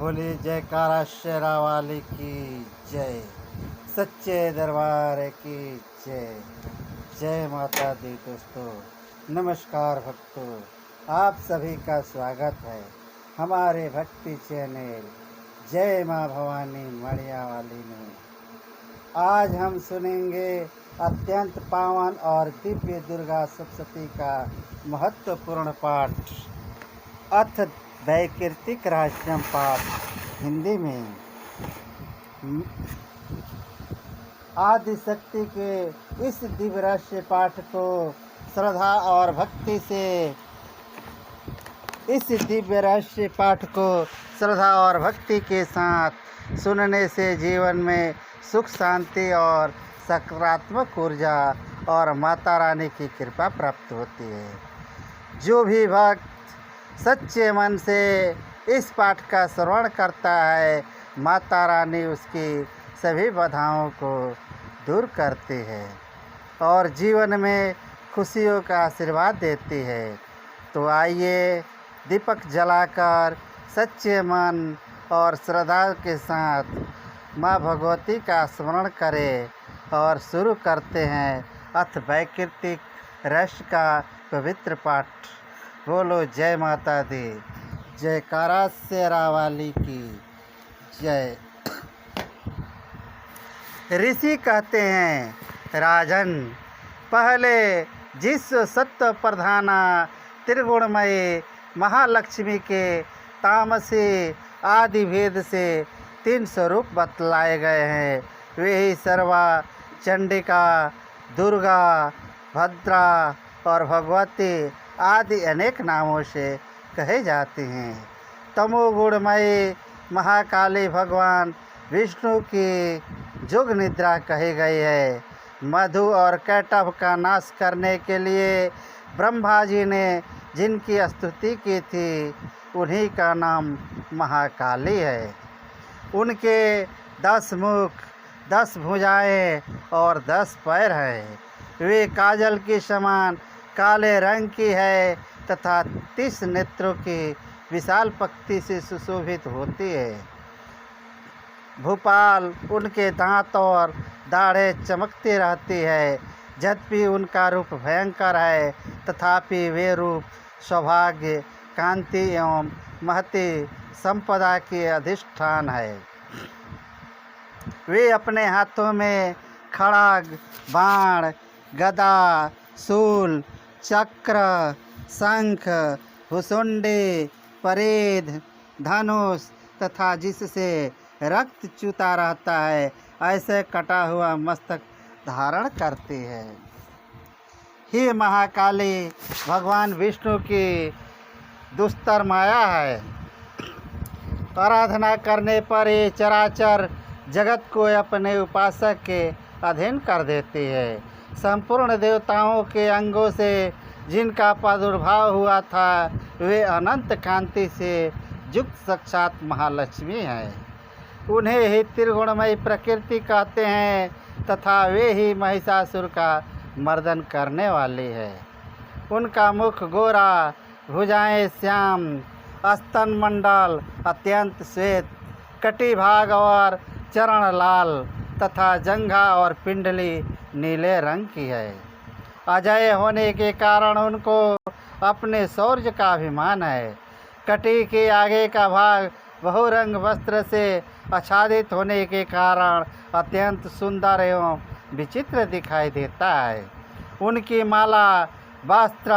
बोली जयकारा शेरा वाली की जय, सच्चे दरबार की जय। जय माता दी। दोस्तों नमस्कार भक्तों, आप सभी का स्वागत है हमारे भक्ति चैनल जय माँ भवानी मड़िया वाली में। आज हम सुनेंगे अत्यंत पावन और दिव्य दुर्गा सप्तशती का महत्वपूर्ण पाठ, अथ वैकृतिक रहस्यम पाठ हिंदी में। आदिशक्ति के इस दिव्य रहस्य पाठ को श्रद्धा और भक्ति के साथ सुनने से जीवन में सुख शांति और सकारात्मक ऊर्जा और माता रानी की कृपा प्राप्त होती है। जो भी भक्त सच्चे मन से इस पाठ का श्रवण करता है, माता रानी उसकी सभी बाधाओं को दूर करती है और जीवन में खुशियों का आशीर्वाद देती है। तो आइए दीपक जलाकर सच्चे मन और श्रद्धा के साथ माँ भगवती का स्मरण करें और शुरू करते हैं अथ वैकृतिक रहस्य का पवित्र पाठ। बोलो जय माता दी। जयकारा शेरा वाली की जय। ऋषि कहते हैं, राजन, पहले जिस सत्व प्रधाना त्रिगुणमयी महालक्ष्मी के तामसी आदि भेद से 3 स्वरूप बतलाए गए हैं, वे ही सर्वा, चंडिका, दुर्गा, भद्रा और भगवती आदि अनेक नामों से कहे जाते हैं। तमोगुणमयी महाकाली भगवान विष्णु की जोग निद्रा कही गई है। मधु और कैटभ का नाश करने के लिए ब्रह्मा जी ने जिनकी स्तुति की थी, उन्हीं का नाम महाकाली है। उनके 10 मुख, 10 भुजाएं और 10 पैर हैं। वे काजल के समान काले रंग की है तथा 30 नेत्रों की विशाल पक्ति से सुशोभित होती है। भूपाल उनके दांत और दाढ़ें चमकती रहती है। यद्यपि उनका रूप भयंकर है, तथापि वे रूप सौभाग्य, कांति एवं महती संपदा के अधिष्ठान है। वे अपने हाथों में खड्ग, बाण, गदा, शूल, चक्र, शंख, भुसुंडी, परिध, धनुष तथा जिससे रक्त चूता रहता है ऐसे कटा हुआ मस्तक धारण करती है। हे महाकाली भगवान विष्णु की दुस्तर माया है। आराधना करने पर ये चराचर जगत को अपने उपासक के अधीन कर देती है। संपूर्ण देवताओं के अंगों से जिनका प्रादुर्भाव हुआ था, वे अनंत कांति से युक्त साक्षात महालक्ष्मी हैं। उन्हें ही त्रिगुणमयी प्रकृति कहते हैं तथा वे ही महिषासुर का मर्दन करने वाली है। उनका मुख गोरा, भुजाएं श्याम, स्तन मंडल अत्यंत श्वेत, कटी भाग और चरण लाल तथा जंघा और पिंडली नीले रंग की है। अजय होने के कारण उनको अपने शौर्य का अभिमान है। कटी के आगे का भाग बहुरंग वस्त्र से आच्छादित होने के कारण अत्यंत सुंदर एवं विचित्र दिखाई देता है। उनकी माला, वस्त्र,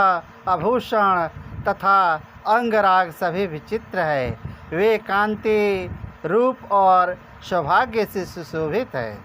आभूषण तथा अंगराग सभी विचित्र है। वे कांति, रूप और सौभाग्य से सुशोभित है।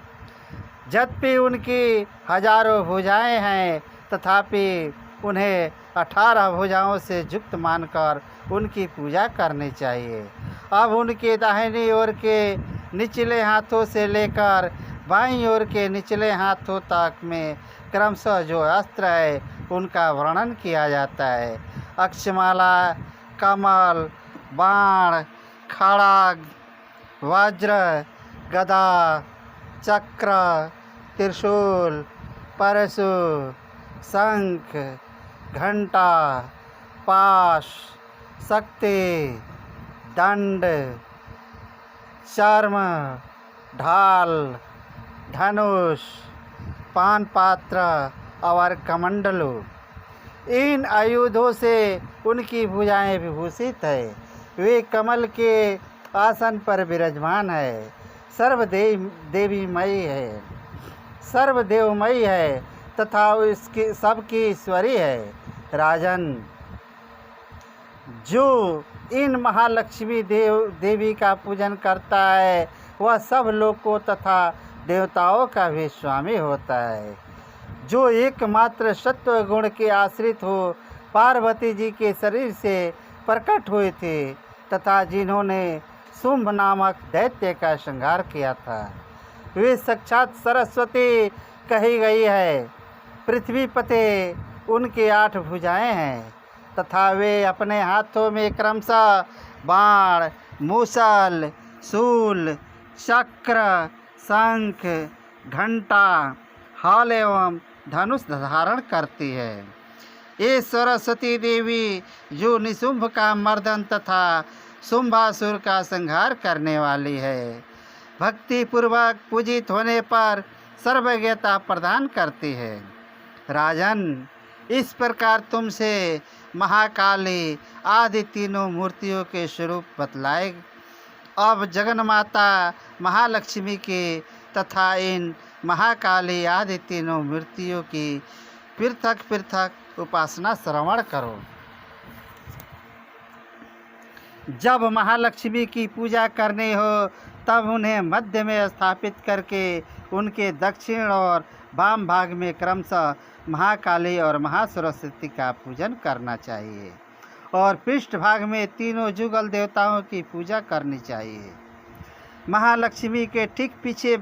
यद्यपि उनकी हजारों भुजाएं हैं, तथापि उन्हें 18 भुजाओं से युक्त मानकर उनकी पूजा करनी चाहिए। अब उनके दाहिनी ओर के निचले हाथों से लेकर बाईं ओर के निचले हाथों तक में क्रमशः जो अस्त्र है उनका वर्णन किया जाता है। अक्षमाला, कमल, बाण, खड्ग, वज्र, गदा, चक्र, त्रिशूल, परशु, शंख, घंटा, पाश, शक्ति, दंड, चार्म, ढाल, धनुष, पान पात्र और कमंडलू, इन आयुधों से उनकी भुजाएं विभूषित है। वे कमल के आसन पर विराजमान है। सर्वदेवीमयी है, सर्वदेवमयी है तथा उसकी सबकी ईश्वरी है। राजन, जो इन महालक्ष्मी देवी का पूजन करता है वह सब लोगों तथा देवताओं का भी स्वामी होता है। जो एकमात्र सत्व गुण के आश्रित हो पार्वती जी के शरीर से प्रकट हुए थे तथा जिन्होंने शुंभ नामक दैत्य का संहार किया था, वे साक्षात सरस्वती कही गई है। पृथ्वी पते उनके 8 भुजाएं हैं तथा वे अपने हाथों में क्रमशः बाण, मूसल, शूल, चक्र, शंख, घंटा, हाल एवं धनुष धारण करती है। ये सरस्वती देवी जो निशुंभ का मर्दन तथा शुंभासुर का संहार करने वाली है, भक्ति पूर्वक पूजित होने पर सर्वज्ञता प्रदान करती है। राजन, इस प्रकार तुमसे महाकाली आदि तीनों मूर्तियों के स्वरूप बतलाए। अब जगन्माता महालक्ष्मी के तथा इन महाकाली आदि तीनों मूर्तियों की पृथक पृथक उपासना श्रवण करो। जब महालक्ष्मी की पूजा करनी हो तब उन्हें मध्य में स्थापित करके उनके दक्षिण और वाम भाग में क्रमशः महाकाली और महासरस्वती का पूजन करना चाहिए और पृष्ठ भाग में तीनों जुगल देवताओं की पूजा करनी चाहिए। महालक्ष्मी के ठीक पीछे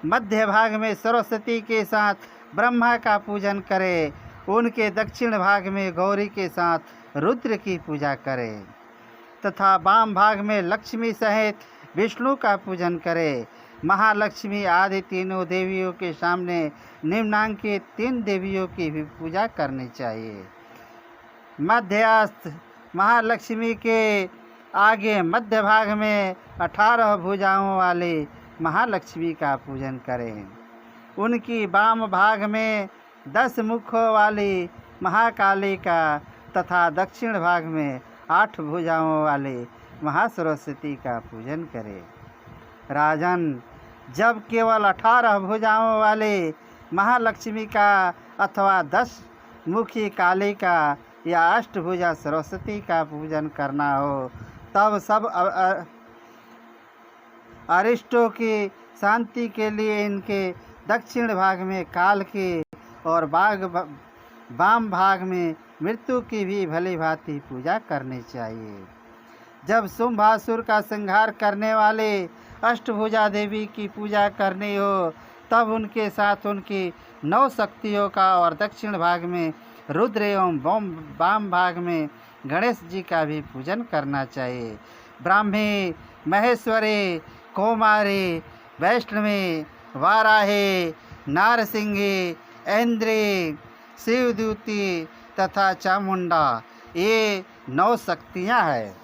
मध्य भाग में सरस्वती के साथ ब्रह्मा का पूजन करें। उनके दक्षिण भाग में गौरी के साथ रुद्र की पूजा करें तथा वाम भाग में लक्ष्मी सहित विष्णु का पूजन करें। महालक्ष्मी आदि तीनों देवियों के सामने निम्नांकित 3 देवियों की भी पूजा करनी चाहिए। मध्यस्थ महालक्ष्मी के आगे मध्य भाग में 18 भुजाओं वाली महालक्ष्मी का पूजन करें। उनकी वाम भाग में 10 मुखों वाली महाकाली का तथा दक्षिण भाग में 8 भुजाओं वाली महासरस्वती का पूजन करें। राजन, जब केवल 18 भुजाओं वाले महालक्ष्मी का अथवा 10 मुखी काली का या 8 भुजा सरस्वती का पूजन करना हो तब सब अरिष्टों की शांति के लिए इनके दक्षिण भाग में काल की और वाम भाग में मृत्यु की भी भली भांति पूजा करनी चाहिए। जब शुंभासुर का संहार करने वाले अष्टभुजा देवी की पूजा करनी हो तब उनके साथ उनकी 9 शक्तियों का और दक्षिण भाग में रुद्र एवं वाम भाग में गणेश जी का भी पूजन करना चाहिए। ब्राह्मी, महेश्वरी, कौमारी, वैष्णवी, वाराही, नारसिंही, ऐन्द्री, शिवदूती तथा चामुंडा, ये 9 शक्तियाँ हैं।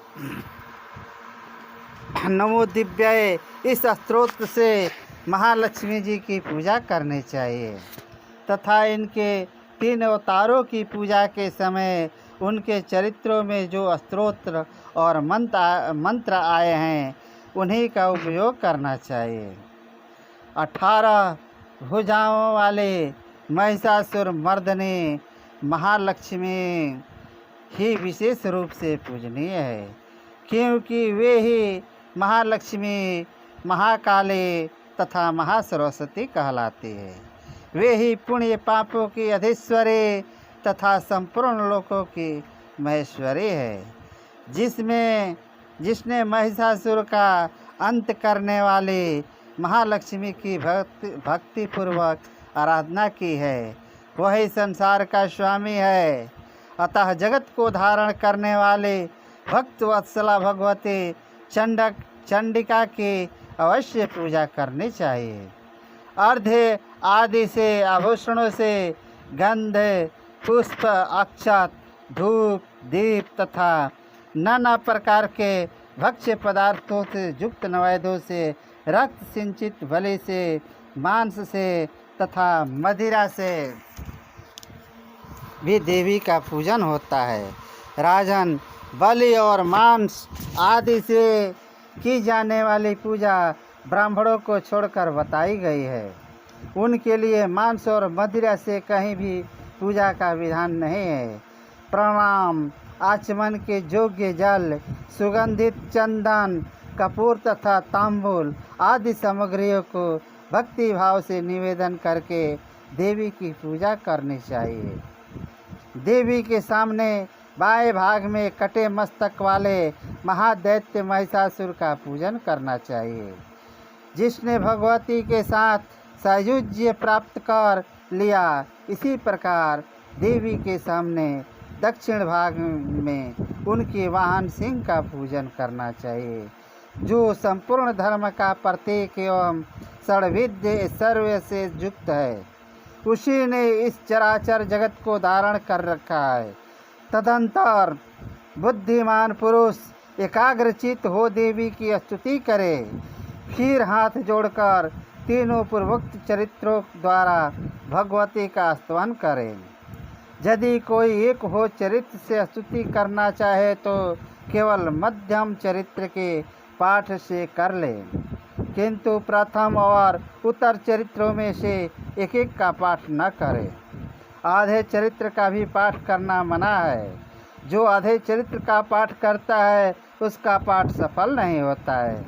नमो दिव्याय इस स्तोत्र से महालक्ष्मी जी की पूजा करनी चाहिए तथा इनके 3 अवतारों की पूजा के समय उनके चरित्रों में जो स्तोत्र और मंत्र आए हैं उन्हीं का उपयोग करना चाहिए। 18 भुजाओं वाले महिषासुर मर्दनी महालक्ष्मी ही विशेष रूप से पूजनीय है, क्योंकि वे ही महालक्ष्मी, महाकाली तथा महासरस्वती कहलाती है। वे ही पुण्य पापों की अधीश्वरी तथा संपूर्ण लोकों की महेश्वरी है। जिसने महिषासुर का अंत करने वाली महालक्ष्मी की भक्ति पूर्वक आराधना की है वही संसार का स्वामी है। अतः जगत को धारण करने वाले भक्त वत्सला भगवती चंडिका की अवश्य पूजा करनी चाहिए। अर्घ्य आदि से आभूषणों से गंध, पुष्प, अक्षत, धूप, दीप तथा नाना प्रकार के भक्ष्य पदार्थों से युक्त नैवेद्यों से, रक्त सिंचित बलि से, मांस से तथा मदिरा से भी देवी का पूजन होता है। राजन, बलि और मांस आदि से की जाने वाली पूजा ब्राह्मणों को छोड़कर बताई गई है। उनके लिए मांस और मदिरा से कहीं भी पूजा का विधान नहीं है। प्रणाम, आचमन के योग्य जल, सुगंधित चंदन, कपूर तथा तांबूल आदि सामग्रियों को भक्ति भाव से निवेदन करके देवी की पूजा करनी चाहिए। देवी के सामने बाएं भाग में कटे मस्तक वाले महादैत्य महिषासुर का पूजन करना चाहिए। जिसने भगवती के साथ सायुज्य प्राप्त कर लिया, इसी प्रकार देवी के सामने दक्षिण भाग में उनके वाहन सिंह का पूजन करना चाहिए, जो संपूर्ण धर्म का प्रतीक एवं षड्विद्य सर्व से युक्त है। उसी ने इस चराचर जगत को धारण कर रखा है। तदंतर बुद्धिमान पुरुष एकाग्रचित हो देवी की स्तुति करे, फिर हाथ जोड़कर तीनों पूर्वोक्त चरित्रों द्वारा भगवती का स्तवन करे। यदि कोई एक हो चरित्र से स्तुति करना चाहे तो केवल मध्यम चरित्र के पाठ से कर ले, किंतु प्रथम और उत्तर चरित्रों में से एक एक का पाठ न करे। आधे चरित्र का भी पाठ करना मना है। जो आधे चरित्र का पाठ करता है उसका पाठ सफल नहीं होता है।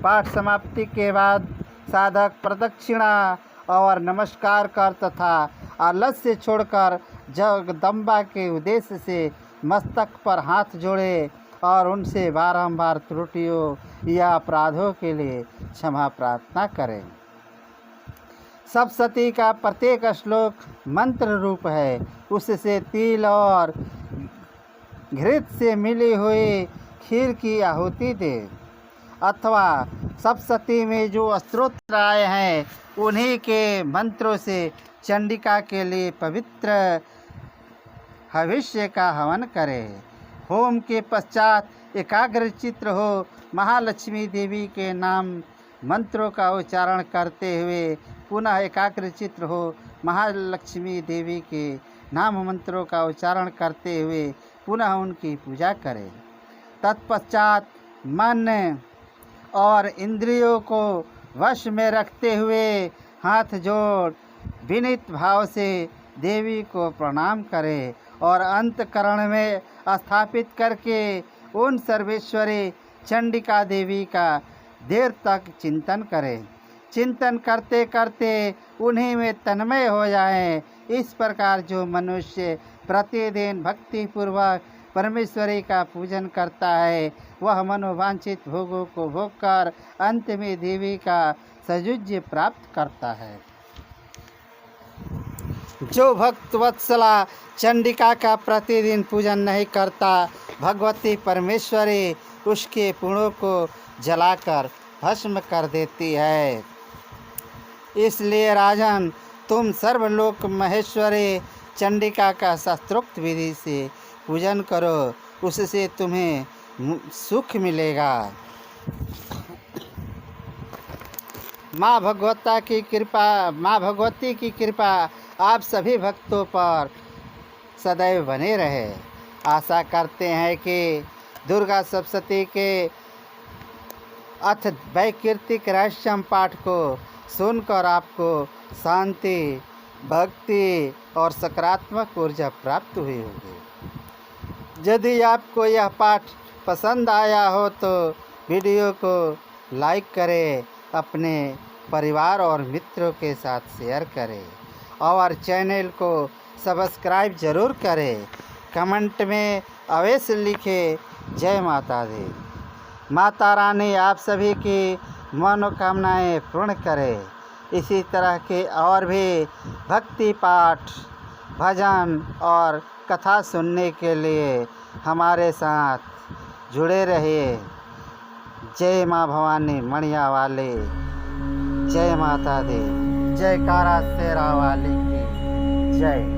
पाठ समाप्ति के बाद साधक प्रदक्षिणा और नमस्कार कर तथा आलस्य छोड़कर जगदम्बा के उद्देश्य से मस्तक पर हाथ जोड़े और उनसे बारंबार त्रुटियों या अपराधों के लिए क्षमा प्रार्थना करें। सप्तशती का प्रत्येक श्लोक मंत्र रूप है। उससे तिल और घृत से मिली हुई खीर की आहुति दे, अथवा सप्तशती में जो स्तोत्र आए हैं उन्हीं के मंत्रों से चंडिका के लिए पवित्र हविष्य का हवन करें। होम के पश्चात एकाग्रचित्त हो महालक्ष्मी देवी के नाम मंत्रों का उच्चारण करते हुए पुनः एकाग्रचित्त हो महालक्ष्मी देवी के नाम मंत्रों का उच्चारण करते हुए पुनः उनकी पूजा करें। तत्पश्चात मन और इंद्रियों को वश में रखते हुए हाथ जोड़ विनीत भाव से देवी को प्रणाम करें और अंतःकरण में स्थापित करके उन सर्वेश्वरी चंडिका देवी का देर तक चिंतन करें। चिंतन करते करते उन्हीं में तन्मय हो जाएं। इस प्रकार जो मनुष्य प्रतिदिन भक्तिपूर्वक परमेश्वरी का पूजन करता है वह मनोवांछित भोगों को भोग कर अंत में देवी का सायुज्य प्राप्त करता है। जो भक्त वत्सला चंडिका का प्रतिदिन पूजन नहीं करता, भगवती परमेश्वरी उसके पुण्यों को जलाकर भस्म कर देती है। इसलिए राजन, तुम सर्वलोक महेश्वरी चंडिका का शास्त्रोक्त विधि से पूजन करो, उससे तुम्हें सुख मिलेगा। माँ भगवती की कृपा आप सभी भक्तों पर सदैव बने रहे। आशा करते हैं कि दुर्गा सप्तशती के अथ वैकृतिक रहस्यम पाठ को सुनकर आपको शांति, भक्ति और सकारात्मक ऊर्जा प्राप्त हुई होगी। यदि आपको यह पाठ पसंद आया हो तो वीडियो को लाइक करें, अपने परिवार और मित्रों के साथ शेयर करें और चैनल को सब्सक्राइब जरूर करें। कमेंट में अवश्य लिखें जय माता दी। माता रानी आप सभी की मनोकामनाएं पूर्ण करे। इसी तरह के और भी भक्ति पाठ, भजन और कथा सुनने के लिए हमारे साथ जुड़े रहिए। जय माँ भवानी मणिया वाले, जय माता दी, जयकारा शेरा वाली की जय।